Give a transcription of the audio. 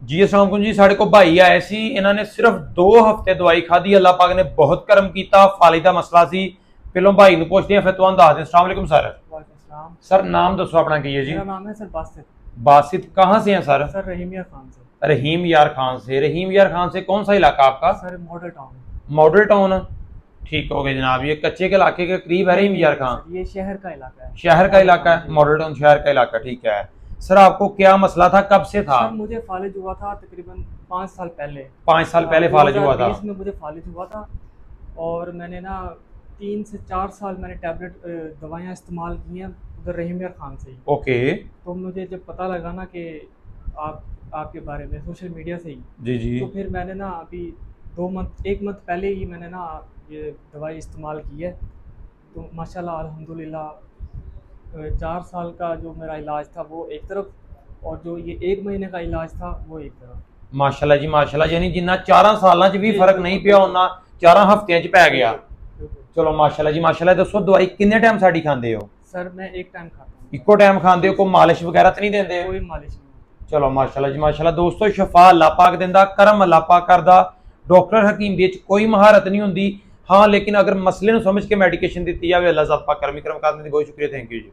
जी अस्सलाम वालेकुम जी। साढ़े को भाई आए सी, इन्होंने सिर्फ 2 हफ्ते दवाई खाधी, अल्लाह पाक ने बहुत करम किया। फालिदा मसला सी, पहलों भाई ने पूछते हैं फिर तुहानू दस दें। अस्सलाम वालेकुम सर। वालेकुम। सर नाम दसो अपना की है जी? मेरा नाम है सर बासित। बासित, कहाँ से हैं सर? सर रहीमिया खान से। रहीम यार खान से। रहीम यार खान से कौन सा इलाका आपका? Sir model town. Model town. ठीक हो गया जनाब, ये कच्चे के इलाके के करीब है नहीं रहीम नहीं यार नहीं खान? सर, ये शहर का इलाका है। शहर का मॉडल इलाका टाउन है, जी। मॉडल टाउन शहर का इलाका, ठीक है। सर आपको क्या मसला था, कब से था? सर मुझे फालिज हुआ था तकरीबन 5 साल पहले। 5 साल पहले फालिज हुआ था? 2020 में मुझे फालिज हुआ था। और मैंने ना 3 से 4 साल मैंने टैबलेट दवाइयाँ इस्तेमाल की हैं उधर रहीमिया खान से ही। ओके। तो मुझे जब पता लगा ना कि आप आपके बारे में सोशल मीडिया से ही, जी जी। तो फिर मैंने ना अभी 2 मंथ 1 मंथ पहले ही मैंने ना ये दवाई इस्तेमाल की है। तो माशाल्लाह अल्हम्दुलिल्लाह 4 साल का जो मेरा इलाज था वो एक तरफ, और जो ये 1 महीने का इलाज था वो एक तरफ। माशाल्लाह जी माशाल्लाह, यानी जिन्ना 4 साल च भी जी फर्क नहीं बिल्कुल पिया बिल्कुल। उन्ना 4 हफ्ते च पै गया। बिल्कुल बिल्कुल। चलो माशाल्लाह जी माशाल्लाह। दसो दवाई किन्ने टाइम साड़ी खांदे हो? सर मैं एक टाइम खाता हूँ। इको टाइम खांदे हो? कोई मालिश वगैरह तो नहीं देंदे? कोई मालिश नहीं होती। चलो माशाल्लाह जी माशाल्लाह। दोस्तों शफा अल्लाह पाक दिंदा, करम अल्लाह पाक करदा। डॉक्टर हकीम दे कोई महारत नहीं हुंदी। हाँ लेकिन अगर मसले समझ के मेडिकेशन दी जाए, अल्लाह पाक करम ही करम करदे। बहुत शुक्रिया, थैंक यू जी।